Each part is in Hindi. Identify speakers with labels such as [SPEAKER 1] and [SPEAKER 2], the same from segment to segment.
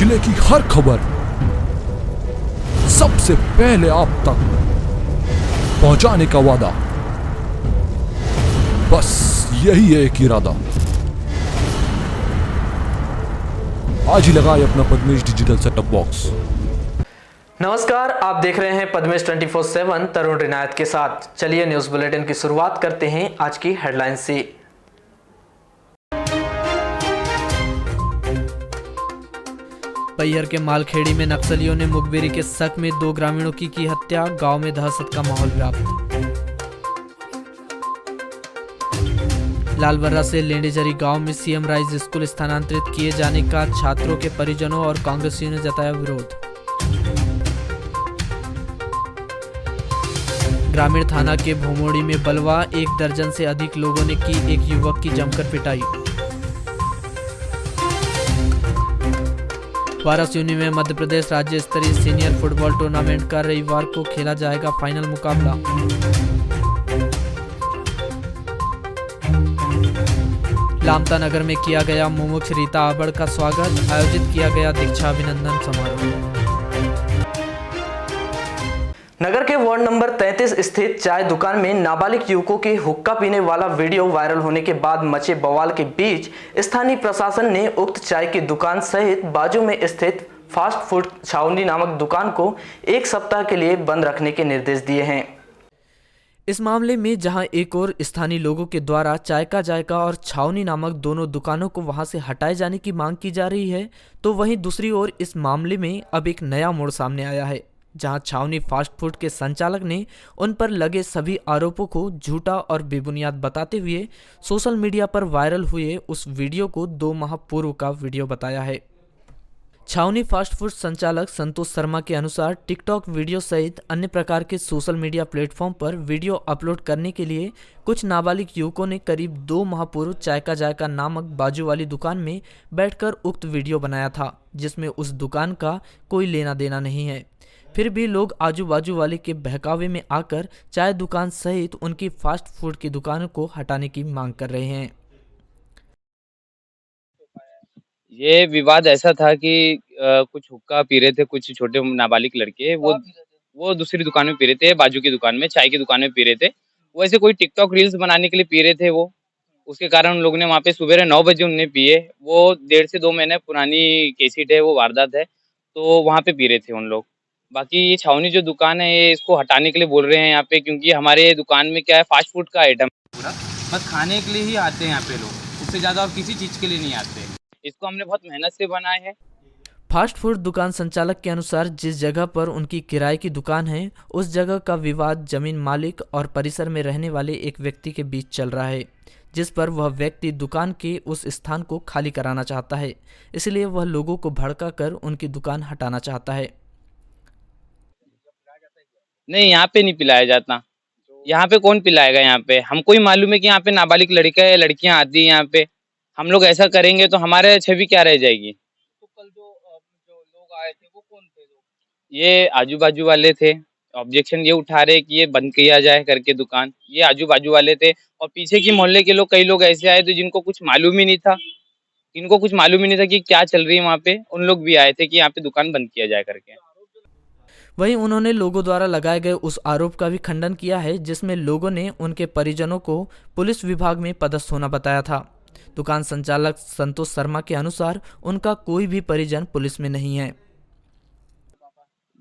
[SPEAKER 1] जिले की हर खबर सबसे पहले आप तक पहुंचाने का वादा, बस यही है एक इरादा। आज ही लगाए अपना पद्मेश डिजिटल सेटअप बॉक्स।
[SPEAKER 2] नमस्कार, आप देख रहे हैं पद्मेश 24/7 तरुण रिनायत के साथ। चलिए न्यूज बुलेटिन की शुरुआत करते हैं आज की हेडलाइन से।
[SPEAKER 3] पैहर के मालखेड़ी में नक्सलियों ने मुखबिरी के शक में 2 ग्रामीणों की हत्या, गांव में दहशत का माहौल व्याप्त। लालबर्रा से लेंडेजरी गांव में सीएम राइज स्कूल स्थानांतरित किए जाने का छात्रों के परिजनों और कांग्रेसियों ने जताया विरोध। ग्रामीण थाना के भोमोड़ी में बलवा, 1 दर्जन से अधिक लोगों ने की एक युवक की जमकर पिटाई। वाराणसी में मध्य प्रदेश राज्य स्तरीय सीनियर फुटबॉल टूर्नामेंट का रविवार को खेला जाएगा फाइनल मुकाबला। लामता नगर में किया गया मुमुक्ष रीता आबड़ का स्वागत, आयोजित किया गया दीक्षा अभिनंदन समारोह।
[SPEAKER 2] नगर के वार्ड नंबर 33 स्थित चाय दुकान में नाबालिग युवकों के हुक्का पीने वाला वीडियो वायरल होने के बाद मचे बवाल के बीच स्थानीय प्रशासन ने उक्त चाय की दुकान सहित बाजू में स्थित फास्ट फूड छावनी नामक दुकान को 1 सप्ताह के लिए बंद रखने के निर्देश दिए हैं।
[SPEAKER 3] इस मामले में जहां एक और स्थानीय लोगों के द्वारा चाय का जायका और छावनी नामक दोनों दुकानों को वहां से हटाए जाने की मांग की जा रही है, तो वहीं दूसरी ओर इस मामले में अब एक नया मोड़ सामने आया है, जहां छावनी फास्ट फूड के संचालक ने उन पर लगे सभी आरोपों को झूठा और बेबुनियाद बताते हुए सोशल मीडिया पर वायरल हुए उस वीडियो को 2 माह पूर्व का वीडियो बताया है। छावनी फास्ट फूड संचालक संतोष शर्मा के अनुसार टिकटॉक वीडियो सहित अन्य प्रकार के सोशल मीडिया प्लेटफॉर्म पर वीडियो अपलोड करने के लिए कुछ नाबालिग युवकों ने करीब 2 माह पूर्व चाय का जायका नामक बाजू वाली दुकान में बैठकर उक्त वीडियो बनाया था, जिसमें उस दुकान का कोई लेना देना नहीं है। फिर भी लोग आजू बाजू वाले के बहकावे में आकर चाय दुकान सहित उनकी फास्ट फूड की दुकानों को हटाने की मांग कर रहे हैं।
[SPEAKER 4] ये विवाद ऐसा था कि कुछ हुक्का पी रहे थे कुछ छोटे नाबालिग लड़के, वो दूसरी दुकान में पी रहे थे, बाजू की दुकान में चाय की दुकान में पी रहे थे। वो ऐसे कोई टिकटॉक रील्स बनाने के लिए पी रहे थे वो। उसके कारण उन लोगों ने वहाँ पे सुबह 9 बजे उन्हें पिए। वो 1.5 से 2 महीने पुरानी केसेट है, वो वारदात है, तो वहाँ पे पी रहे थे उन लोग। बाकी ये छावनी जो दुकान है ये इसको हटाने के लिए बोल रहे हैं यहाँ पे, क्योंकि हमारे दुकान में क्या है, फास्ट फूड का आइटम पूरा बस खाने के लिए ही आते हैं यहाँ पे लोग, उससे ज़्यादा और किसी चीज़ के लिए नहीं आते। इसको हमने बहुत मेहनत से बनाए हैं।
[SPEAKER 3] फास्ट फूड दुकान संचालक के अनुसार जिस जगह पर उनकी किराए की दुकान है, उस जगह का विवाद जमीन मालिक और परिसर में रहने वाले एक व्यक्ति के बीच चल रहा है, जिस पर वह व्यक्ति दुकान के उस स्थान को खाली कराना चाहता है। इसलिए वह लोगों को भड़का कर उनकी दुकान हटाना चाहता है।
[SPEAKER 4] नहीं, यहाँ पे नहीं पिलाया जाता। यहाँ पे कौन पिलाएगा? यहाँ पे हमको ही मालूम है कि यहाँ पे नाबालिग लड़का या लड़कियां आती है यहाँ पे। हम लोग ऐसा करेंगे तो हमारे छवि क्या रह जाएगी? तो कल जो लोग आए थे वो कौन थे? ये आजू बाजू वाले थे। ऑब्जेक्शन ये उठा रहे कि ये बंद किया जाए करके दुकान। ये आजू बाजू वाले थे और पीछे की मोहल्ले के लोग, कई लोग ऐसे आए थे जिनको कुछ मालूम ही नहीं था, कि क्या चल रही है वहाँ पे। उन लोग भी आए थे कि यहाँ पे दुकान बंद किया जाए करके।
[SPEAKER 3] वहीं उन्होंने लोगों द्वारा लगाए गए उस आरोप का भी खंडन किया है, जिसमें लोगों ने उनके परिजनों को पुलिस विभाग में पदस्थ होना बताया था। दुकान संचालक संतोष शर्मा के अनुसार उनका कोई भी परिजन पुलिस में नहीं है।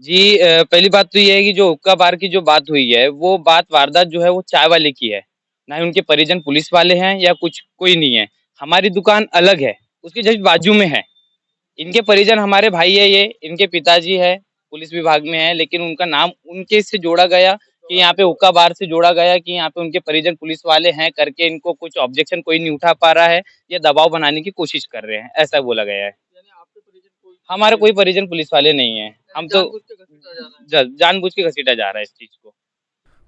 [SPEAKER 4] जी, पहली बात तो ये है कि जो हुक्का बार की जो बात हुई है, वो वारदात जो है वो चाय वाले की है, ना ही उनके परिजन पुलिस वाले हैं या कुछ कोई नहीं है। हमारी दुकान अलग है, उसके जस्ट बाजू में है। इनके परिजन हमारे भाई है, ये इनके पिताजी है, पुलिस विभाग में है, लेकिन उनका नाम उनके से जोड़ा गया कि यहाँ पे हुक्का बार से जोड़ा गया कि यहाँ पे उनके परिजन पुलिस वाले हैं करके। इनको कुछ ऑब्जेक्शन कोई नहीं उठा पा रहा है, या दबाव बनाने की कोशिश कर रहे हैं, ऐसा बोला गया है। हमारे कोई परिजन पुलिस वाले नहीं है, हम तो जानबूझ के घसीटा जा रहा है इस चीज को।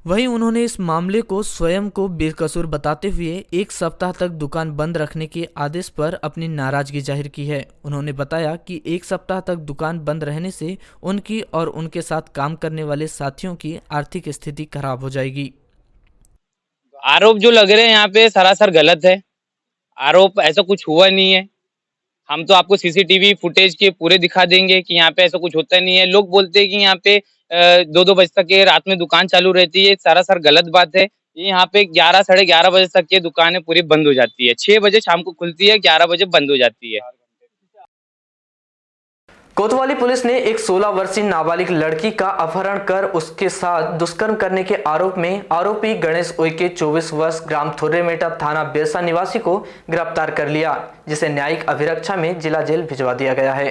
[SPEAKER 3] वहीं उन्होंने इस मामले को स्वयं को बेकसूर बताते हुए 1 सप्ताह तक दुकान बंद रखने के आदेश पर अपनी नाराजगी जाहिर की है। उन्होंने बताया कि 1 सप्ताह तक दुकान बंद रहने से उनकी और उनके साथ काम करने वाले साथियों की आर्थिक स्थिति खराब हो जाएगी।
[SPEAKER 4] आरोप जो लग रहे हैं यहाँ पे सरासर गलत है। आरोप ऐसा कुछ हुआ नहीं है। हम तो आपको सीसीटीवी फुटेज के पूरे दिखा देंगे कि यहाँ पे ऐसा कुछ होता नहीं है। लोग बोलते हैं कि यहाँ पे 2-2 बजे तक के रात में दुकान चालू रहती है, सरासर गलत बात है। ये यहाँ पे 11 साढ़े 11 बजे तक की दुकानें पूरी बंद हो जाती है। 6 बजे शाम को खुलती है, 11 बजे बंद हो जाती है।
[SPEAKER 2] कोतवाली पुलिस ने एक 16 वर्षीय नाबालिग लड़की का अपहरण कर उसके साथ दुष्कर्म करने के आरोप में आरोपी गणेश उइके 24 वर्ष ग्राम थुर्रेमेटा थाना बिरसा निवासी को गिरफ्तार कर लिया, जिसे न्यायिक अभिरक्षा में जिला जेल भिजवा दिया गया है।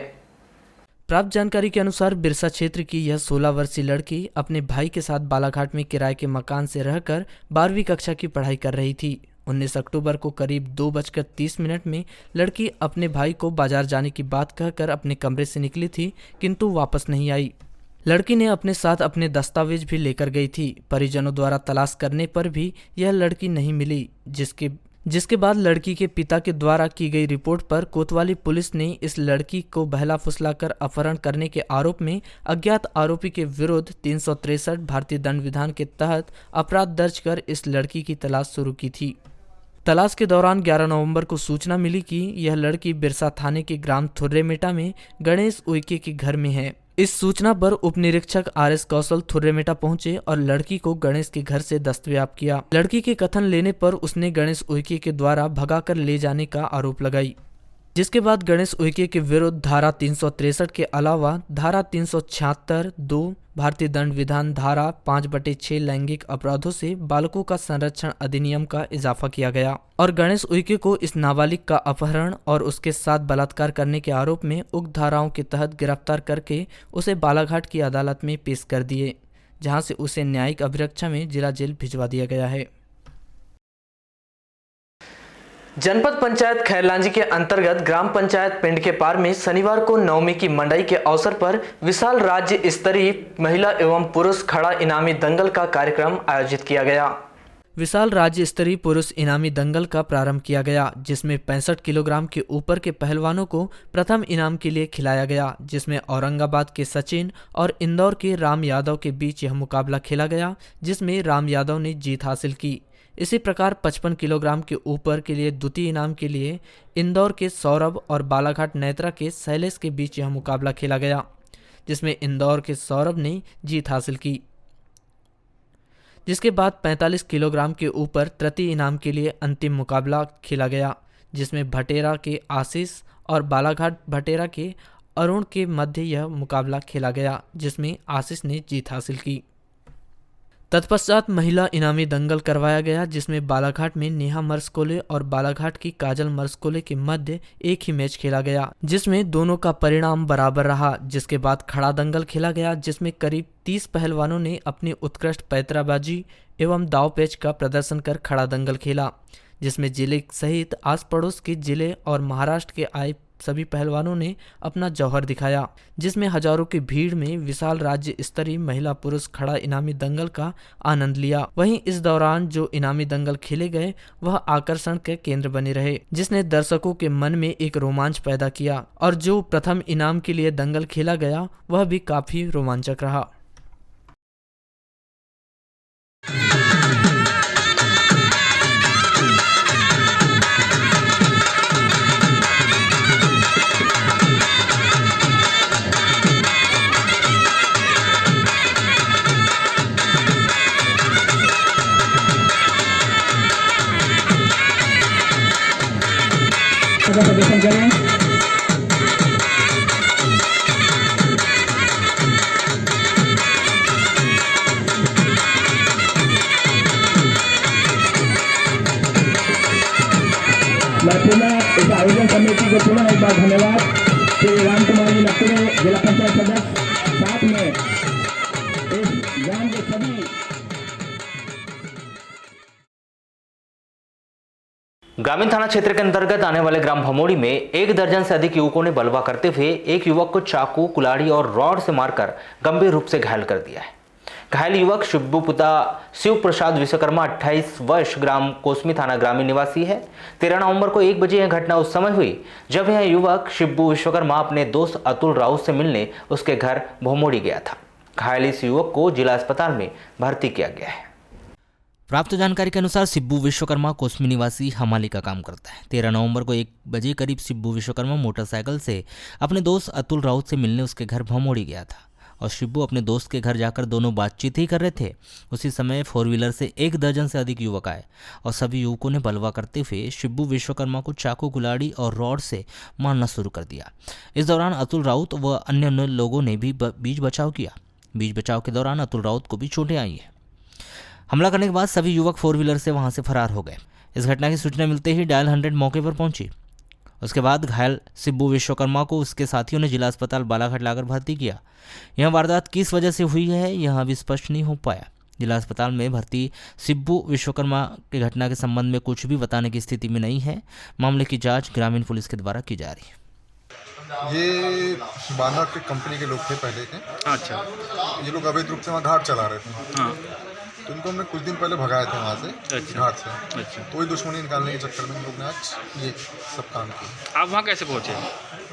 [SPEAKER 3] प्राप्त जानकारी के अनुसार बिरसा क्षेत्र की यह 16 वर्षीय लड़की अपने भाई के साथ बालाघाट में किराए के मकान से रहकर 12वीं कक्षा की पढ़ाई कर रही थी। 19 अक्टूबर को करीब 2:30 में लड़की अपने भाई को बाजार जाने की बात कहकर अपने कमरे से निकली थी, किंतु वापस नहीं आई। लड़की ने अपने साथ अपने दस्तावेज भी लेकर गई थी। परिजनों द्वारा तलाश करने पर भी यह लड़की नहीं मिली, जिसके बाद लड़की के पिता के द्वारा की गई रिपोर्ट पर कोतवाली पुलिस ने इस लड़की को बहला फुसलाकर अपहरण करने के आरोप में अज्ञात आरोपी के विरुद्ध 363 भारतीय दंड विधान के तहत अपराध दर्ज कर इस लड़की की तलाश शुरू की थी। तलाश के दौरान 11 नवंबर को सूचना मिली कि यह लड़की बिरसा थाने के ग्राम थुर्रेमेटा में गणेश उइके के घर में है। इस सूचना पर उप निरीक्षक RS कौशल थुर्रेमेटा पहुंचे और लड़की को गणेश के घर से दस्तयाब किया। लड़की के कथन लेने पर उसने गणेश उइके के द्वारा भगाकर ले जाने का आरोप लगाई, जिसके बाद गणेश उइके के विरुद्ध धारा 363 के अलावा धारा 376(2) भारतीय दंड विधान धारा 5/6 लैंगिक अपराधों से बालकों का संरक्षण अधिनियम का इजाफा किया गया और गणेश उइके को इस नाबालिग का अपहरण और उसके साथ बलात्कार करने के आरोप में उक्त धाराओं के तहत गिरफ्तार करके उसे बालाघाट की अदालत में पेश कर दिए, जहां से उसे न्यायिक अभिरक्षा में जिला जेल भिजवा दिया गया है।
[SPEAKER 2] जनपद पंचायत खैरलांजी के अंतर्गत ग्राम पंचायत पिंड के पार में शनिवार को नवमी की मंडाई के अवसर पर विशाल राज्य स्तरीय महिला एवं पुरुष खड़ा इनामी दंगल का कार्यक्रम आयोजित किया गया।
[SPEAKER 3] विशाल राज्य स्तरीय पुरुष इनामी दंगल का प्रारंभ किया गया, जिसमें 65 किलोग्राम के ऊपर के पहलवानों को प्रथम इनाम के लिए खिलाया गया, जिसमें औरंगाबाद के सचिन और इंदौर के राम यादव के बीच यह मुकाबला खेला गया, जिसमें राम यादव ने जीत हासिल की। इसी प्रकार 55 किलोग्राम के ऊपर के लिए द्वितीय इनाम के लिए इंदौर के सौरभ और बालाघाट नेत्रा के शैलेश के बीच यह मुकाबला खेला गया, जिसमें इंदौर के सौरभ ने जीत हासिल की। जिसके बाद 45 किलोग्राम के ऊपर तृतीय इनाम के लिए अंतिम मुकाबला खेला गया, जिसमें भटेरा के आशीष और बालाघाट भटेरा के अरुण के मध्य यह मुकाबला खेला गया, जिसमें आशीष ने जीत हासिल की। तत्पश्चात महिला इनामी दंगल करवाया गया, जिसमें बालाघाट में नेहा मर्सकोले और बालाघाट की काजल मर्सकोले के मध्य एक ही मैच खेला गया, जिसमें दोनों का परिणाम बराबर रहा। जिसके बाद खड़ा दंगल खेला गया, जिसमें करीब 30 पहलवानों ने अपनी उत्कृष्ट पैतराबाजी एवं दाव पेच का प्रदर्शन कर खड़ा दंगल खेला, जिसमें जिले सहित आस पड़ोस के जिले और महाराष्ट्र के आए सभी पहलवानों ने अपना जौहर दिखाया, जिसमें हजारों की भीड़ में विशाल राज्य स्तरीय महिला पुरुष खड़ा इनामी दंगल का आनंद लिया। वहीं इस दौरान जो इनामी दंगल खेले गए वह आकर्षण के केंद्र बने रहे, जिसने दर्शकों के मन में एक रोमांच पैदा किया, और जो प्रथम इनाम के लिए दंगल खेला गया वह भी काफी रोमांचक रहा।
[SPEAKER 5] मैं पुनः इस आयोजन समिति को पुनः एक बार धन्यवाद श्री राम कुमार जी नकरे, जिला पंचायत सदस्य, साथ में इस ग्राम के सभी।
[SPEAKER 6] ग्रामीण थाना क्षेत्र के अंतर्गत आने वाले ग्राम भमोड़ी में 1 दर्जन से अधिक युवकों ने बलवा करते हुए एक युवक को चाकू, कुल्हाड़ी और रॉड से मारकर गंभीर रूप से घायल कर दिया है। घायल युवक शिब्बू पुता शिव प्रसाद विश्वकर्मा 28 वर्ष ग्राम कोसमी थाना ग्रामीण निवासी है। 13 नवंबर को 1 बजे यह घटना उस समय हुई जब यह युवक शिब्बू विश्वकर्मा अपने दोस्त अतुल राउत से मिलने उसके घर भमोड़ी गया था। घायल इस युवक को जिला अस्पताल में भर्ती किया गया है।
[SPEAKER 7] प्राप्त जानकारी के अनुसार सिब्बू विश्वकर्मा कोसमी निवासी हमाली का काम करता है। 13 नवंबर को 1 बजे करीब सिब्बू विश्वकर्मा मोटरसाइकिल से अपने दोस्त अतुल राउत से मिलने उसके घर भमोड़ी गया था और शिब्बू अपने दोस्त के घर जाकर दोनों बातचीत ही कर रहे थे। उसी समय 4 व्हीलर से 1 दर्जन से अधिक युवक आए और सभी युवकों ने बलवा करते हुए शिब्बू विश्वकर्मा को चाकू, कुल्हाड़ी और रॉड से मारना शुरू कर दिया। इस दौरान अतुल राउत व अन्य लोगों ने भी बीच बचाव किया। बीच बचाव के दौरान अतुल राउत को भी चोटें आई हैं। हमला करने के बाद सभी युवक 4 व्हीलर से वहां से फरार हो गए। इस घटना की सूचना मिलते ही डायल 100 मौके पर पहुंची। उसके बाद घायल सिब्बू विश्वकर्मा को उसके साथियों ने जिला अस्पताल बालाघाट लाकर भर्ती किया। यह वारदात किस वजह से हुई है यह अभी स्पष्ट नहीं हो पाया। जिला अस्पताल में भर्ती सिब्बू विश्वकर्मा की घटना के संबंध में कुछ भी बताने की स्थिति में नहीं है। मामले की जांच ग्रामीण पुलिस के द्वारा की जा रही है।
[SPEAKER 8] ये बांदा के कंपनी के लोग थे पहले के।
[SPEAKER 9] अच्छा।
[SPEAKER 8] ये लोग अवैध रूप से वहाँ घाट चला रहे थे।
[SPEAKER 9] हाँ।
[SPEAKER 8] तो इनको हमने कुछ दिन पहले भगाए थे वहाँ से।
[SPEAKER 9] अच्छा।
[SPEAKER 8] घाट से।
[SPEAKER 9] अच्छा।
[SPEAKER 8] तो ही दुश्मनी निकालने के चक्कर में हम लोग ने आज ये सब काम किया।
[SPEAKER 9] आप वहाँ कैसे पहुँचे?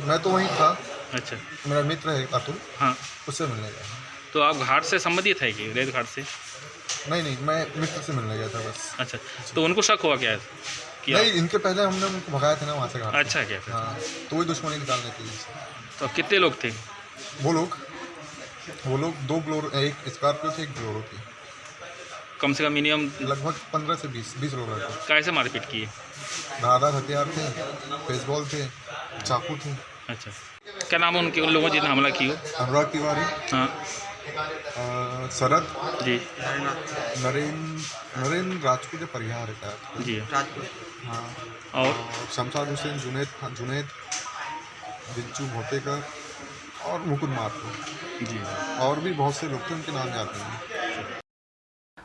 [SPEAKER 8] मैं तो वहीं था।
[SPEAKER 9] अच्छा।
[SPEAKER 8] मेरा मित्र है अतुल।
[SPEAKER 9] हाँ।
[SPEAKER 8] उससे मिलने गया।
[SPEAKER 9] तो आप घाट से संबंधित है कि रेत घाट से?
[SPEAKER 8] नहीं, मैं मित्र से मिलने गया था बस।
[SPEAKER 9] अच्छा। तो उनको शक हुआ क्या?
[SPEAKER 8] नहीं, इनके पहले हमने उनको भगाया था ना वहाँ से घाट।
[SPEAKER 9] अच्छा क्या?
[SPEAKER 8] हाँ, तो वही दुश्मनी निकालने के लिए।
[SPEAKER 9] तो कितने लोग थे?
[SPEAKER 8] वो लोग 2 बोलेरो, एक स्कॉर्पियो थी, एक बोलेरो थी।
[SPEAKER 9] कम से कम मिनिमम
[SPEAKER 8] लगभग 15 से 20 लोग रहते।
[SPEAKER 9] कैसे मारपीट की?
[SPEAKER 8] धारदार हथियार थे, बेसबॉल थे, चाकू थे।
[SPEAKER 9] अच्छा। क्या नाम है उन लोगों जिन्हें हमला किया?
[SPEAKER 8] अनुराग तिवारी।
[SPEAKER 9] हाँ।
[SPEAKER 8] शरद
[SPEAKER 9] जी।
[SPEAKER 8] नरेंद्र राजपूत परिहार है
[SPEAKER 9] जी।
[SPEAKER 8] हाँ। और शमशाद हुसैन, जुनेद, बिज्जू भोतेकर और मुकुंद माथुर
[SPEAKER 9] जी।
[SPEAKER 8] और भी बहुत से लोग थे, उनके नाम जाते हैं।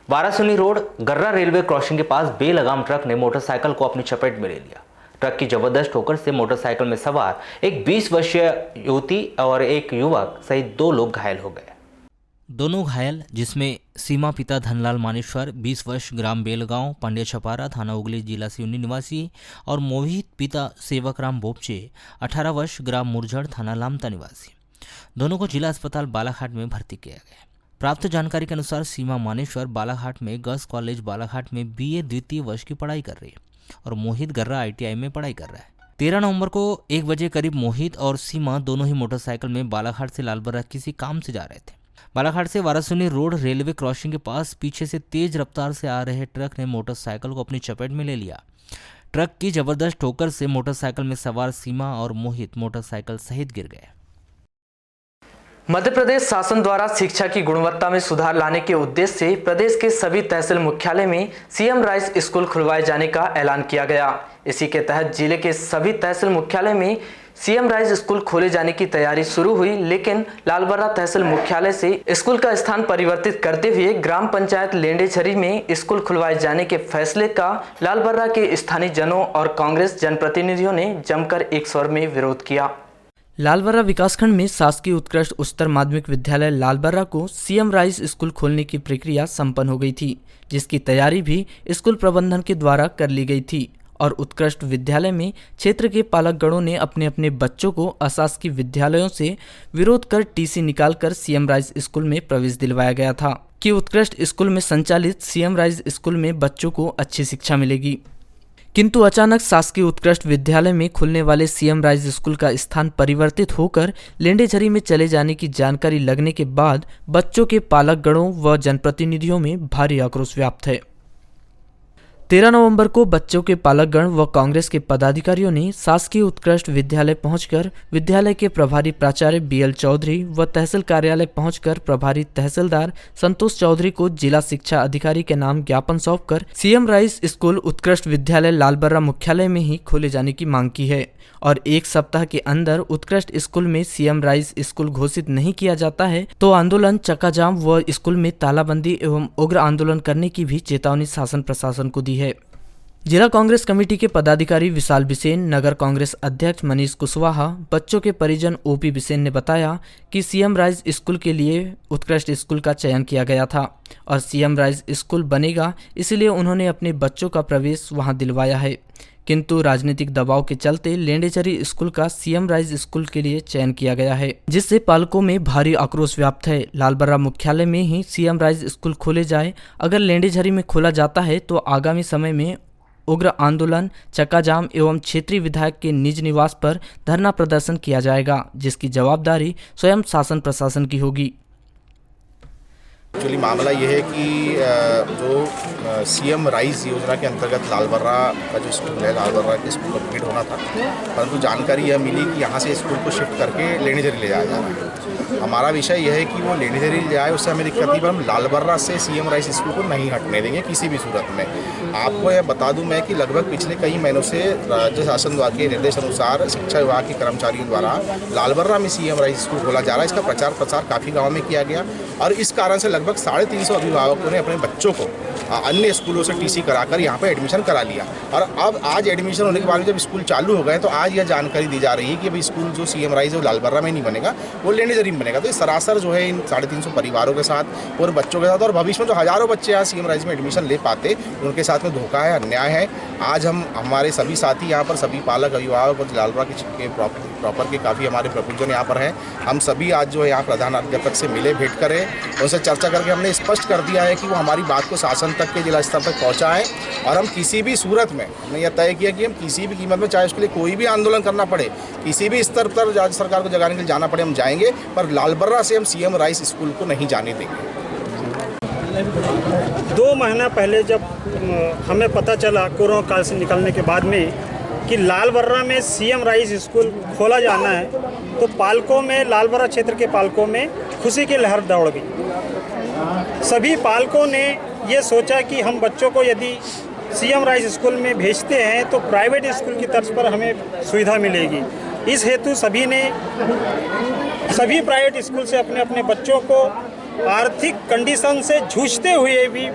[SPEAKER 6] वारासुनी रोड गर्रा रेलवे क्रॉसिंग के पास बेलगाम ट्रक ने मोटरसाइकिल को अपनी चपेट में ले लिया। ट्रक की जबरदस्त ठोकर से मोटरसाइकिल में सवार एक 20 वर्षीय युवती और एक युवक सहित 2 लोग घायल हो गए।
[SPEAKER 7] दोनों घायल, जिसमें सीमा पिता धनलाल मानेश्वर 20 वर्ष, ग्राम बेलगांव, पांड्या छपारा, थाना उगली, जिला सिवनी निवासी, और मोहित पिता सेवकराम बोपचे 18 वर्ष, ग्राम मुरझड़, थाना लामता निवासी, दोनों को जिला अस्पताल बालाघाट में भर्ती किया गया। प्राप्त जानकारी के अनुसार सीमा मानेश्वर बालाघाट में गर्ल्स कॉलेज बालाघाट में BA द्वितीय वर्ष की पढ़ाई कर रही है और मोहित गर्रा ITI में पढ़ाई कर रहा है। 13 नवंबर को 1 बजे करीब मोहित और सीमा दोनों ही मोटरसाइकिल में बालाघाट से लालबर्रा किसी काम से जा रहे थे। बालाघाट से वारासुनी रोड रेलवे क्रॉसिंग के पास पीछे से तेज रफ्तार से आ रहे ट्रक ने मोटरसाइकिल को अपनी चपेट में ले लिया। ट्रक की जबरदस्त ठोकर से मोटरसाइकिल में सवार सीमा और मोहित मोटरसाइकिल सहित गिर गए।
[SPEAKER 2] मध्य प्रदेश शासन द्वारा शिक्षा की गुणवत्ता में सुधार लाने के उद्देश्य से प्रदेश के सभी तहसील मुख्यालय में CM राइस स्कूल खुलवाए जाने का ऐलान किया गया। इसी के तहत जिले के सभी तहसील मुख्यालय में CM राइस स्कूल खोले जाने की तैयारी शुरू हुई, लेकिन लालबर्रा तहसील मुख्यालय से स्कूल का स्थान परिवर्तित करते हुए ग्राम पंचायत लेंडेछरी में स्कूल खुलवाए जाने के फैसले का लालबर्रा के स्थानीय जनों और कांग्रेस जनप्रतिनिधियों ने जमकर एक स्वर में विरोध किया।
[SPEAKER 3] लालबर्रा विकासखंड में शासकीय उत्कृष्ट उच्चतर माध्यमिक विद्यालय लालबर्रा को CM राइस स्कूल खोलने की प्रक्रिया संपन्न हो गई थी, जिसकी तैयारी भी स्कूल प्रबंधन के द्वारा कर ली गई थी और उत्कृष्ट विद्यालय में क्षेत्र के पालकगणों ने अपने अपने बच्चों को अशासकीय विद्यालयों से विरोध कर TC निकालकर CM राइस स्कूल में प्रवेश दिलवाया गया था कि उत्कृष्ट स्कूल में संचालित CM राइस स्कूल में बच्चों को अच्छी शिक्षा मिलेगी। किंतु अचानक शासकीय उत्कृष्ट विद्यालय में खुलने वाले CM राइस स्कूल का स्थान परिवर्तित होकर लेंडेछरी में चले जाने की जानकारी लगने के बाद बच्चों के पालकगणों व जनप्रतिनिधियों में भारी आक्रोश व्याप्त है। 13 नवंबर को बच्चों के पालकगण व कांग्रेस के पदाधिकारियों ने शासकीय उत्कृष्ट विद्यालय पहुंचकर विद्यालय के प्रभारी प्राचार्य BL चौधरी व तहसील कार्यालय पहुंचकर प्रभारी तहसीलदार संतोष चौधरी को जिला शिक्षा अधिकारी के नाम ज्ञापन सौंपकर CM राइस स्कूल उत्कृष्ट विद्यालय लालबर्रा मुख्यालय में ही खोले जाने की मांग की है और 1 सप्ताह के अंदर उत्कृष्ट स्कूल में CM राइस स्कूल घोषित नहीं किया जाता है तो आंदोलन, चक्काजाम व स्कूल में तालाबंदी एवं उग्र आंदोलन करने की भी चेतावनी शासन प्रशासन को दी है। जिला कांग्रेस कमेटी के पदाधिकारी विशाल बिसेन, नगर कांग्रेस अध्यक्ष मनीष कुशवाहा, बच्चों के परिजन OP बिसेन ने बताया कि CM राइस स्कूल के लिए उत्कृष्ट स्कूल का चयन किया गया था और CM राइस स्कूल बनेगा, इसलिए उन्होंने अपने बच्चों का प्रवेश वहां दिलवाया है। किंतु राजनीतिक दबाव के चलते लेंडेझरी स्कूल का सीएम राइज स्कूल के लिए चयन किया गया है, जिससे पालकों में भारी आक्रोश व्याप्त है। लालबर्रा मुख्यालय में ही सीएम राइज स्कूल खोले जाए। अगर लेंडेझरी में खोला जाता है तो आगामी समय में उग्र आंदोलन, चक्का जाम एवं क्षेत्रीय विधायक के निज निवास पर धरना प्रदर्शन किया जाएगा, जिसकी जवाबदारी स्वयं शासन प्रशासन की होगी।
[SPEAKER 10] एक्चुअली मामला ये है कि जो सीएम राइज योजना के अंतर्गत लालबर्रा का जो स्कूल है, लालबर्रा के स्कूल कंप्लीट होना था, परंतु जानकारी यह मिली कि यहाँ से स्कूल को शिफ्ट करके लेंडेझरी ले जाया जा रहा है। हमारा विषय यह है कि वो लेंडेझरी ले जाए, उससे हमें दिक्कत नहीं, पर हम लालबर्रा से सीएम राइज स्कूल को नहीं हटने देंगे किसी भी सूरत में। आपको यह बता दूं मैं कि लगभग पिछले कई महीनों से राज्य शासन द्वारा के निर्देश अनुसार शिक्षा विभाग के कर्मचारियों द्वारा लालबर्रा में सीएम राइज स्कूल खोला जा रहा है। इसका प्रचार प्रसार काफ़ी गाँव में किया गया और इस कारण से लगभग 350 अभिभावकों ने अपने बच्चों को अन्य स्कूलों से टीसी कराकर यहाँ पर एडमिशन करा लिया। और अब आज एडमिशन होने के बाद जब स्कूल चालू हो गए तो आज यह जानकारी दी जा रही है कि अभी स्कूल जो सीएम राइज है वो लालबर्रा में नहीं बनेगा, वो लेंडेझरी में बनेगा। तो इस सरासर जो है इन 350 परिवारों के साथ और बच्चों के साथ और भविष्य में जो हज़ारों बच्चे यहाँ सीएम राइज में एडमिशन ले पाते उनके साथ में धोखा है, अन्याय है। आज हम हमारे सभी साथी यहाँ पर, सभी पालक अभिभावक और लालबर्रा के प्रॉपर के काफ़ी हमारे प्रबुद्धजन यहाँ पर हैं। हम सभी आज जो है यहाँ प्रधान अध्यापक से मिले, भेंट करें, उनसे चर्चा करके हमने स्पष्ट कर दिया है कि वो हमारी बात को शासन तक के जिला स्तर तक पहुँचाएँ और हम किसी भी सूरत में हमने यह तय किया कि हम किसी भी कीमत में, चाहे उसके लिए कोई भी आंदोलन करना पड़े, किसी भी स्तर पर राज्य सरकार को जगाने के लिए जाना पड़े, हम जाएंगे, पर लालबर्रा से हम सीएम राइज स्कूल को नहीं जाने देंगे।
[SPEAKER 11] 2 महीना पहले जब हमें पता चला कोरोना काल से निकलने के बाद में कि लालबर्रा में सीएम राइज स्कूल खोला जाना है, तो पालकों में, लालबर्रा क्षेत्र के पालकों में खुशी की लहर दौड़ गई। सभी पालकों ने ये सोचा कि हम बच्चों को यदि सीएम राइज स्कूल में भेजते हैं तो प्राइवेट स्कूल की तर्ज पर हमें सुविधा मिलेगी। इस हेतु सभी प्राइवेट स्कूल से अपने अपने बच्चों को आर्थिक कंडीशन से जूझते हुए भी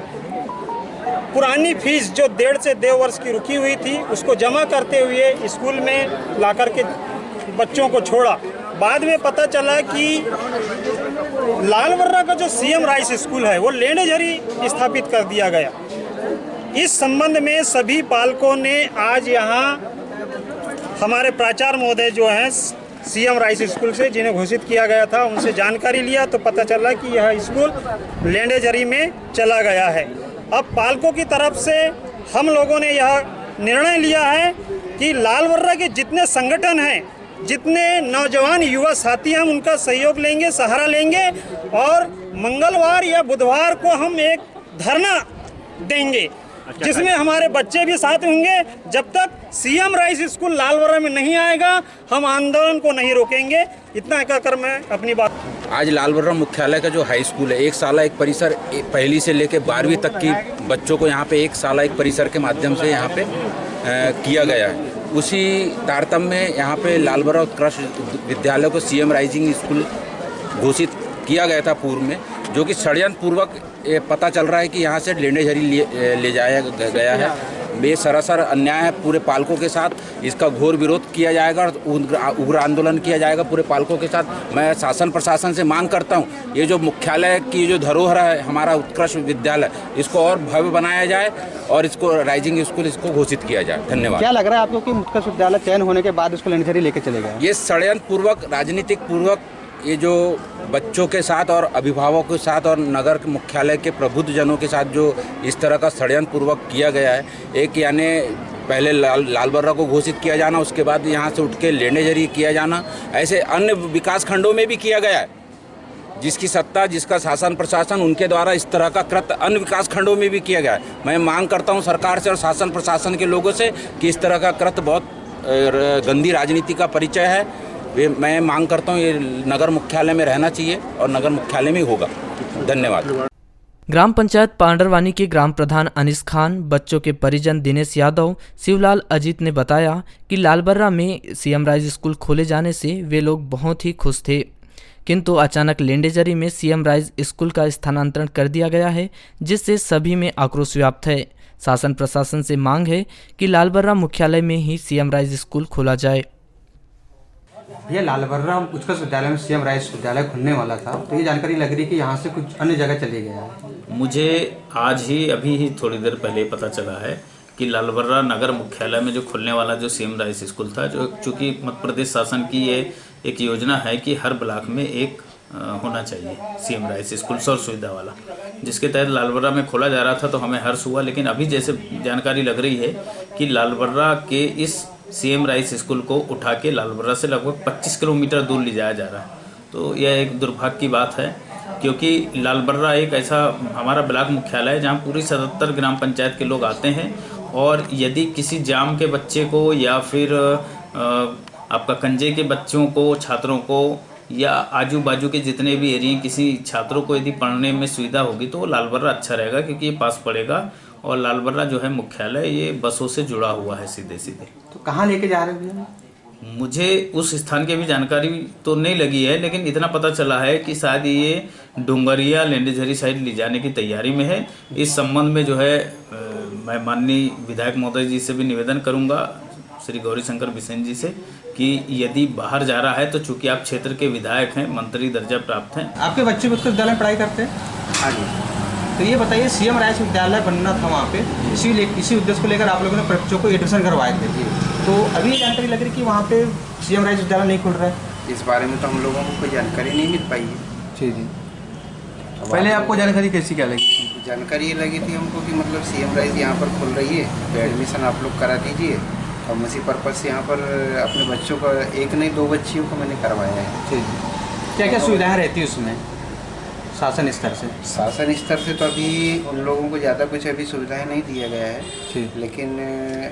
[SPEAKER 11] पुरानी फीस जो 1.5 से 2 वर्ष की रुकी हुई थी उसको जमा करते हुए स्कूल में लाकर के बच्चों को छोड़ा। बाद में पता चला कि लालबर्रा का जो सीएम राइज स्कूल है वो लेंडेझरी स्थापित कर दिया गया। इस संबंध में सभी पालकों ने आज यहाँ हमारे प्राचार्य महोदय जो हैं सीएम राइज स्कूल से, जिन्हें घोषित किया गया था, उनसे जानकारी लिया तो पता चला कि यह स्कूल लेंडेझरी में चला गया है। अब पालकों की तरफ से हम लोगों ने यह निर्णय लिया है कि लालबर्रा के जितने संगठन हैं, जितने नौजवान युवा साथी हम उनका सहयोग लेंगे, सहारा लेंगे और मंगलवार या बुधवार को हम एक धरना देंगे जिसमें हमारे बच्चे भी साथ होंगे। जब तक सीएम राइज स्कूल लालबर्रा में नहीं आएगा हम आंदोलन को नहीं रोकेंगे। इतना कहकर मैं अपनी बात।
[SPEAKER 12] आज लालबर्रा मुख्यालय का जो हाई स्कूल है, एक साला एक परिसर, पहली से लेकर 12वीं तक की बच्चों को यहाँ पे एक साला एक परिसर के माध्यम से यहाँ पे किया गया है। उसी तारतम्य में यहाँ पे लालबर्रा उत्कृष्ट विद्यालय को सीएम राइजिंग स्कूल घोषित किया गया था पूर्व में, जो कि षड्यंत्र पूर्वक पता चल रहा है कि यहाँ से लेंडेझरी ले जाया गया है। ये सरासर अन्याय है पूरे पालकों के साथ। इसका घोर विरोध किया जाएगा और उग्र आंदोलन किया जाएगा पूरे पालकों के साथ। मैं शासन प्रशासन से मांग करता हूँ, ये जो मुख्यालय की जो धरोहर है हमारा उत्कृष्ट विद्यालय, इसको और भव्य बनाया जाए और इसको राइजिंग स्कूल इसको घोषित किया जाए। धन्यवाद।
[SPEAKER 13] क्या लग रहा है आपको कि उत्कृष्ट विद्यालय चयन होने के बाद उसको लेंडेझरी लेके चले गए?
[SPEAKER 12] ये षड्यंत्र पूर्वक, राजनीतिक पूर्वक ये जो बच्चों के साथ और अभिभावकों के साथ और नगर मुख्यालय के प्रबुद्धजनों के साथ जो इस तरह का षड्यंत्र पूर्वक किया गया है, एक यानी पहले लालबर्रा को घोषित किया जाना, उसके बाद यहाँ से उठ के लेंडेझरी किया जाना, ऐसे अन्य विकास खंडों में भी किया गया है। जिसकी सत्ता, जिसका शासन प्रशासन, उनके द्वारा इस तरह का कृत्य अन्य विकास खंडों में भी किया गया है। मैं मांग करता हूँ सरकार से और शासन प्रशासन के लोगों से कि इस तरह का कृत्य बहुत गंदी राजनीति का परिचय है। मैं मांग करता हूँ ये नगर मुख्यालय में रहना चाहिए और नगर मुख्यालय में ही होगा। धन्यवाद।
[SPEAKER 3] ग्राम पंचायत पांडरवानी के ग्राम प्रधान अनिस खान, बच्चों के परिजन दिनेश यादव, शिवलाल अजीत ने बताया कि लालबर्रा में सीएम राइज स्कूल खोले जाने से वे लोग बहुत ही खुश थे, किंतु अचानक लेंडेझरी में सीएम राइज स्कूल का स्थानांतरण कर दिया गया है, जिससे सभी में आक्रोश व्याप्त है। शासन प्रशासन से मांग है कि लालबर्रा मुख्यालय में ही सीएम राइज स्कूल खोला जाए।
[SPEAKER 13] ये लालबर्रा उत्कृष्ट विद्यालय में सीएम राइज विद्यालय खुलने वाला था, तो ये जानकारी लग रही है कि यहाँ से कुछ अन्य जगह चले गया है।
[SPEAKER 14] मुझे आज ही अभी ही थोड़ी देर पहले पता चला है कि लालबर्रा नगर मुख्यालय में जो खुलने वाला जो सीएम राइस स्कूल था, जो चूँकि मध्य प्रदेश शासन की ये एक योजना है कि हर ब्लॉक में एक होना चाहिए सीएम राइस स्कूल सर्व सुविधा वाला, जिसके तहत लालबर्रा में खोला जा रहा था, तो हमें हर्ष हुआ। लेकिन अभी जैसे जानकारी लग रही है कि लालबर्रा के इस सीएम राइस स्कूल को उठा के लालबर्रा से लगभग 25 किलोमीटर दूर ले जाया जा रहा है। तो यह एक दुर्भाग्य की बात है, क्योंकि लालबर्रा एक ऐसा हमारा ब्लॉक मुख्यालय है जहाँ पूरी 77 ग्राम पंचायत के लोग आते हैं, और यदि किसी जाम के बच्चे को या फिर आपका कंजे के बच्चों को, छात्रों को, या आजू बाजू के जितने भी एरिया किसी छात्रों को यदि पढ़ने में सुविधा होगी तो लालबर्रा अच्छा रहेगा, क्योंकि ये पास पड़ेगा और लालबर्रा जो है मुख्यालय ये बसों से जुड़ा हुआ है सीधे सीधे।
[SPEAKER 13] तो कहाँ लेके जा रहे हैं?
[SPEAKER 14] मुझे उस स्थान की भी जानकारी तो नहीं लगी है, लेकिन इतना पता चला है कि शायद ये डोंगरिया लेंडेझरी साइड ले जाने की तैयारी में है। इस संबंध में जो है मैं माननीय विधायक महोदय जी से भी निवेदन करूंगा, श्री गौरी शंकर बिसेन जी से, कि यदि बाहर जा रहा है तो चूंकि आप क्षेत्र के विधायक हैं, मंत्री दर्जा प्राप्त हैं।
[SPEAKER 13] आपके बच्चे उत्कृष्ट विद्यालय में पढ़ाई करते हैं? हाँ जी। तो ये बताइए, सीएम राइस विद्यालय बनना था वहाँ पे, इसी उद्देश्य को लेकर आप लोगों ने बच्चों को एडमिशन करवाए थे। तो अभी जानकारी लग रही कि वहाँ पे सीएम राइस विद्यालय नहीं खुल रहा है।
[SPEAKER 15] इस बारे में तो हम लोगों को कोई जानकारी नहीं मिल पाई है।
[SPEAKER 13] जी जी। पहले आपको जानकारी कैसी क्या लगी?
[SPEAKER 15] जानकारी ये लगी थी हमको कि मतलब सीएम राइस यहाँ पर खुल रही है, तो एडमिशन आप लोग करा दीजिए, और उसी पर्पज़ से यहाँ पर अपने बच्चों का एक नहीं 2 बच्चियों को मैंने करवाया है।
[SPEAKER 13] जी। क्या क्या सुविधाएं रहती है उसमें शासन स्तर से?
[SPEAKER 15] शासन स्तर से तो अभी उन लोगों को ज़्यादा कुछ अभी सुविधाएं नहीं दिया गया है, लेकिन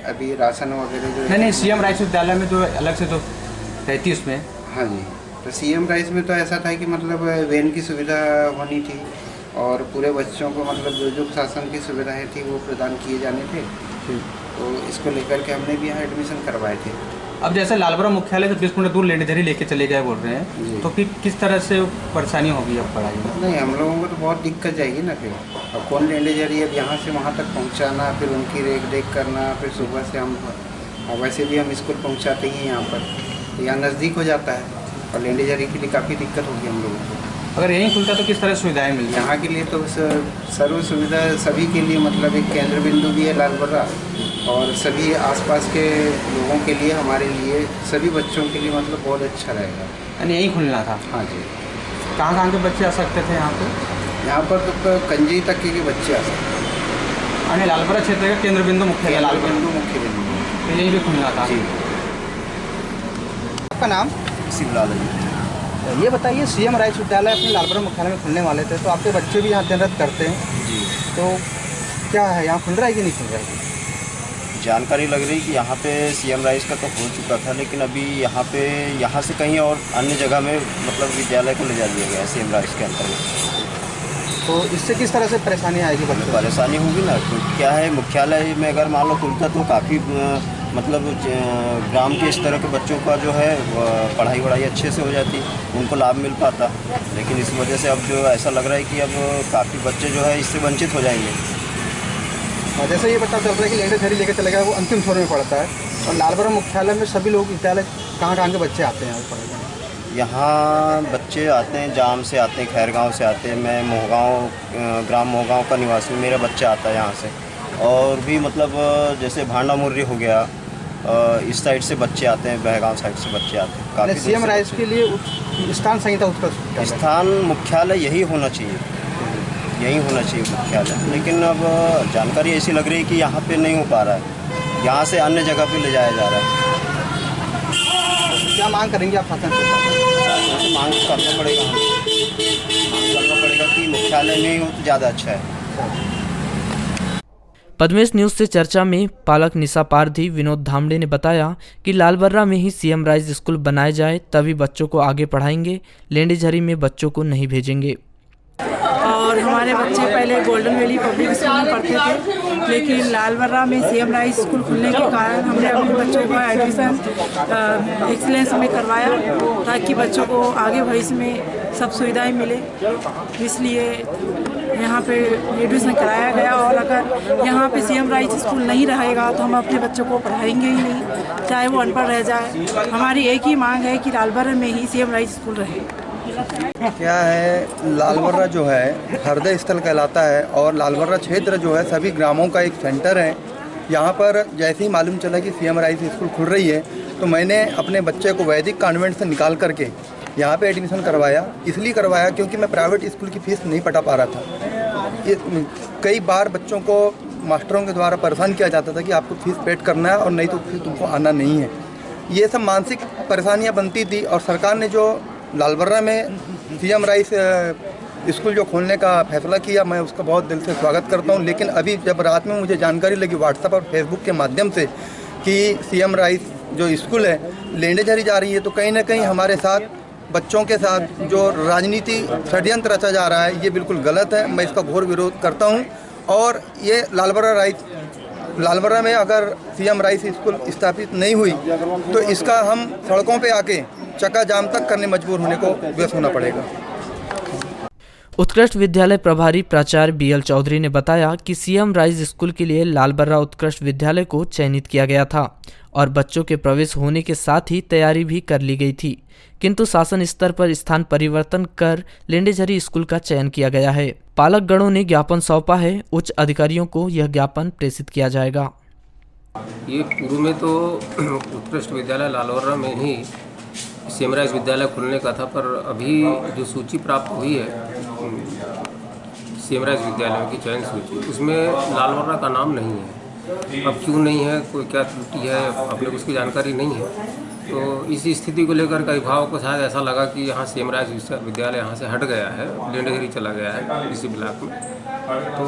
[SPEAKER 15] अभी राशन वगैरह जो
[SPEAKER 13] नहीं सीएम राइस विद्यालय में जो अलग से तो रहती है उसमें।
[SPEAKER 15] हाँ जी। तो सीएम राइस में तो ऐसा था कि मतलब वैन की सुविधा होनी थी, और पूरे बच्चों को मतलब जो शासन की सुविधाएँ थी वो प्रदान किए जाने थे। तो इसको लेकर के हमने भी यहाँ एडमिशन करवाए थे।
[SPEAKER 13] अब जैसे लालबर्रा मुख्यालय से 20 किलोमीटर दूर लेंडेझरी लेके चले गए बोल रहे हैं, तो फिर किस तरह से परेशानी होगी अब पढ़ाई में?
[SPEAKER 15] नहीं, हम लोगों को तो बहुत दिक्कत जाएगी ना। फिर अब कौन लेंडेझरी, अब यहाँ से वहाँ तक पहुँचाना, फिर उनकी रेख देख करना, फिर सुबह से हम वैसे भी हम स्कूल पहुँचाते ही हैं यहाँ पर, तो यहाँ नज़दीक हो जाता है, और लेंडेझरी के लिए काफ़ी दिक्कत होगी हम लोगों को।
[SPEAKER 13] अगर यहीं खुलता तो किस तरह सुविधाएं मिलती?
[SPEAKER 15] यहाँ के लिए तो सर्व सुविधा सभी के लिए, मतलब एक केंद्र बिंदु भी है लालबर्रा, और सभी आसपास के लोगों के लिए, हमारे लिए, सभी बच्चों के लिए मतलब बहुत अच्छा रहेगा।
[SPEAKER 13] यानी यहीं खुलना था?
[SPEAKER 15] हाँ जी।
[SPEAKER 13] कहाँ के बच्चे आ सकते थे यहाँ पे?
[SPEAKER 15] यहाँ पर तो कंजी तक के बच्चे आ सकते हैं।
[SPEAKER 13] यानी लालबर्रा क्षेत्र का केंद्र बिंदु मुख्यालय
[SPEAKER 15] लालबर्रा मुख्य बिंदु,
[SPEAKER 13] तो यहीं भी खुलना था?
[SPEAKER 15] जी।
[SPEAKER 13] आपका नाम?
[SPEAKER 15] शिवलाल।
[SPEAKER 13] ये बताइए, सीएम राइस विद्यालय अपने लालबर्रा मुख्यालय में खुलने वाले थे, तो आपके बच्चे भी यहाँ अध्ययनरत करते हैं
[SPEAKER 15] जी,
[SPEAKER 13] तो क्या है, यहाँ खुल रहा है कि नहीं खुल रहा है?
[SPEAKER 16] जानकारी लग रही कि यहाँ पे सीएम राइस का तो हो चुका था, लेकिन अभी यहाँ से कहीं और अन्य जगह में मतलब विद्यालय को ले जा दिया गया है सीएम राइस के अंतर्गत।
[SPEAKER 13] तो इससे किस तरह से परेशानी आएगी?
[SPEAKER 16] परेशानी होगी ना, तो क्या है, मुख्यालय में अगर मान लो खुलता तो काफ़ी मतलब ग्राम के इस तरह के बच्चों का जो है पढ़ाई वढ़ाई अच्छे से हो जाती, उनको लाभ मिल पाता। लेकिन इस वजह से अब जो ऐसा लग रहा है कि अब काफ़ी बच्चे जो है इससे वंचित हो जाएंगे।
[SPEAKER 13] जैसे ये पता चल रहा है कि लेंडेझरी लेकर चले गया, वो अंतिम छोर में पड़ता है, और लालबर्रा मुख्यालय में सभी लोग विद्यालय कहाँ के बच्चे आते हैं यहाँ पढ़ने?
[SPEAKER 16] यहाँ बच्चे आते हैं, जाम से आते हैं, खैरगांव से आते हैं। मैं मोहगांव, ग्राम मोहगांव का निवासी, मेरा बच्चा आता है यहाँ से। और भी मतलब जैसे भांडा मुर्री हो गया, इस साइड से बच्चे आते हैं, बहगांव साइड से बच्चे आते हैं। काफ़ी
[SPEAKER 13] सीएम राइस के लिए स्थान संहिता उत्कृष्ट
[SPEAKER 16] स्थान मुख्यालय यही होना चाहिए, यही होना चाहिए मुख्यालय। लेकिन अब जानकारी ऐसी लग रही है कि यहाँ पे नहीं हो पा रहा है, यहाँ से अन्य जगह पे ले जाया जा रहा है।
[SPEAKER 13] क्या मांग करेंगे आप शासन से?
[SPEAKER 16] मांग करना पड़ेगा, मांग करना पड़ेगा कि मुख्यालय में ही हो तो ज़्यादा अच्छा है।
[SPEAKER 3] पद्मेश न्यूज़ से चर्चा में पालक निशा पारधी विनोद धामड़े ने बताया कि लालबर्रा में ही सीएम राइस स्कूल बनाए जाए, तभी बच्चों को आगे पढ़ाएंगे, लेंडेझरी में बच्चों को नहीं भेजेंगे।
[SPEAKER 17] और हमारे बच्चे पहले गोल्डन वैली पब्लिक स्कूल में पढ़ते थे, लेकिन लालबर्रा में सीएम राइस स्कूल खुलने के कारण हमने अपने बच्चों का एडमिशन एक्सीलेंस में करवाया, ताकि बच्चों को आगे भविष्य में सब सुविधाएं मिले। इसलिए यहाँ पे एडमिशन कराया गया, और अगर यहाँ पे सीएम राइस स्कूल नहीं रहेगा तो हम अपने बच्चों को पढ़ाएंगे ही नहीं, चाहे वो अनपढ़ रह जाए। हमारी एक ही मांग है कि लालबर्रा में ही सीएम राइस स्कूल रहे।
[SPEAKER 18] क्या है, लालबर्रा जो है हृदय स्थल कहलाता है, और लालबर्रा क्षेत्र जो है सभी ग्रामों का एक सेंटर है, यहाँ पर जैसे ही मालूम चला कि सीएम राइस स्कूल खुल रही है तो मैंने अपने बच्चे को वैदिक कॉन्वेंट से निकाल करके यहाँ पे एडमिशन करवाया। इसलिए करवाया क्योंकि मैं प्राइवेट स्कूल की फ़ीस नहीं पटा पा रहा था। कई बार बच्चों को मास्टरों के द्वारा परेशान किया जाता था कि आपको फ़ीस पेड करना है और नहीं तो फिर तुमको आना नहीं है। ये सब मानसिक परेशानियाँ बनती थी और सरकार ने जो लालबर्रा में सीएम राइस स्कूल जो खोलने का फैसला किया, मैं उसका बहुत दिल से स्वागत करता हूं। लेकिन अभी जब रात में मुझे जानकारी लगी व्हाट्सएप और फेसबुक के माध्यम से कि सीएम राइस जो स्कूल है लेंडेझरी जा रही है, तो कहीं ना कहीं हमारे साथ बच्चों के साथ जो राजनीति षड्यंत्र रचा जा रहा है ये बिल्कुल गलत है। मैं इसका घोर विरोध करता हूँ। और ये लालबर्रा में अगर सीएम राइस स्कूल स्थापित नहीं हुई तो इसका हम सड़कों पे आके चक्का जाम तक करने मजबूर होने को व्यस्त होना पड़ेगा।
[SPEAKER 3] उत्कृष्ट विद्यालय प्रभारी प्राचार्य बीएल चौधरी ने बताया कि सीएम राइस स्कूल के लिए लालबर्रा उत्कृष्ट विद्यालय को चयनित किया गया था और बच्चों के प्रवेश होने के साथ ही तैयारी भी कर ली गई थी, किंतु शासन स्तर पर स्थान परिवर्तन कर लेंडेझरी स्कूल का चयन किया गया है। पालकगणों ने ज्ञापन सौंपा है, उच्च अधिकारियों को यह ज्ञापन प्रेषित किया जाएगा।
[SPEAKER 19] ये पूर्व में तो उत्कृष्ट विद्यालय लालबर्रा में ही सीएम राइस विद्यालय खुलने का था, पर अभी जो सूची प्राप्त हुई है सीएम राइस विद्यालयों की चयन सूची, उसमें लालबर्रा का नाम नहीं है। अब क्यों नहीं है, कोई क्या त्रुटि है, अपने को उसकी जानकारी नहीं है। तो इसी स्थिति को लेकर कई भावों को शायद ऐसा लगा कि यहाँ सीएम राइस विद्यालय यहाँ से हट गया है, लेंडेझरी चला गया है इसी ब्लॉक में, तो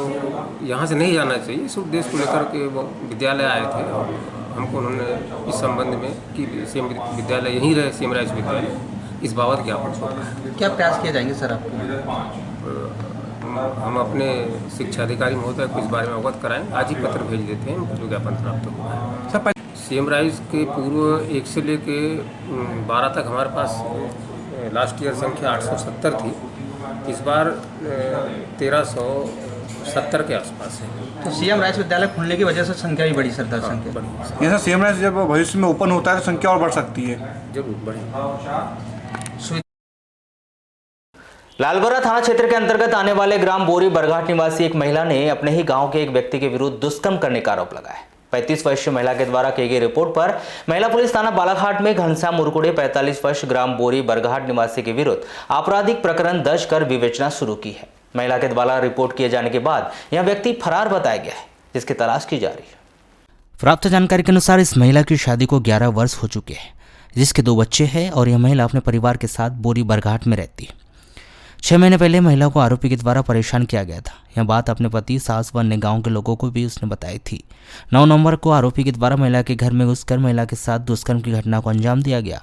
[SPEAKER 19] यहाँ से नहीं जाना चाहिए। इस उद्देश्य को लेकर के वो विद्यालय आए थे और हमको उन्होंने इस संबंध में कि सीएम विद्यालय यहीं रहे, सीएम राइस विद्यालय, इस बाबत ज्ञापन सौंपा है।
[SPEAKER 13] क्या प्रयास किए जाएंगे सर आपको?
[SPEAKER 19] हम अपने शिक्षा अधिकारी महोदय को इस बारे में अवगत कराएं, आज ही पत्र भेज देते हैं जो ज्ञापन प्राप्त हुआ है। सीएम राइस के पूर्व 1 से लेके 12 तक हमारे पास लास्ट ईयर संख्या 870 थी, इस बार 1370 के आसपास है।
[SPEAKER 13] तो सीएम राइस विद्यालय खुलने की वजह से संख्या भी बढ़ी सर, संख्या बढ़ी।
[SPEAKER 20] ये सर सीएम राइस जब भविष्य में ओपन होता है तो संख्या और बढ़ सकती है।
[SPEAKER 19] जरूर बढ़ी।
[SPEAKER 6] लालबर्रा थाना क्षेत्र के अंतर्गत आने वाले ग्राम बोरी बरघाट निवासी एक महिला ने अपने ही गांव के एक व्यक्ति के विरुद्ध दुष्कर्म करने का आरोप लगाया है। 35 वर्षीय महिला के द्वारा की गई रिपोर्ट पर महिला पुलिस थाना बालाघाट में घनश्याम मुरकुड़े 45 वर्ष ग्राम बोरी बरघाट निवासी के विरुद्ध आपराधिक प्रकरण दर्ज कर विवेचना शुरू की है। महिला के द्वारा रिपोर्ट किए जाने के बाद यह व्यक्ति फरार बताया गया है, जिसकी तलाश की जा रही है।
[SPEAKER 7] प्राप्त जानकारी के अनुसार इस महिला की शादी को 11 वर्ष हो चुके हैं, जिसके 2 बच्चे हैं और यह महिला अपने परिवार के साथ बोरी बरघाट में रहती है। 6 महीने पहले महिला को आरोपी के द्वारा परेशान किया गया था। यह बात अपने पति, सास व अन्य गांव के लोगों को भी उसने बताई थी। 9 नवंबर को आरोपी के द्वारा महिला के घर में घुसकर महिला के साथ दुष्कर्म की घटना को अंजाम दिया गया।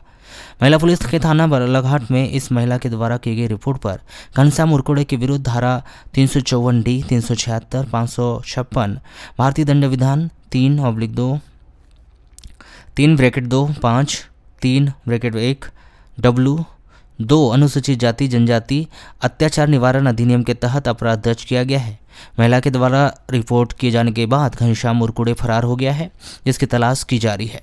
[SPEAKER 7] महिला पुलिस के थाना बालाघाट में इस महिला के द्वारा की गई रिपोर्ट पर घनश्याम मुरकुड़े के विरुद्ध धारा 354D, 376, 556 भारतीय दंड विधान 3/2, 3(2), 5, 3(1), W2 अनुसूचित जाति जनजाति अत्याचार निवारण अधिनियम के तहत अपराध दर्ज किया गया है। महिला के द्वारा रिपोर्ट किए जाने के बाद घनश्याम मुरकुड़े फरार हो गया है, जिसकी तलाश की जा रही है।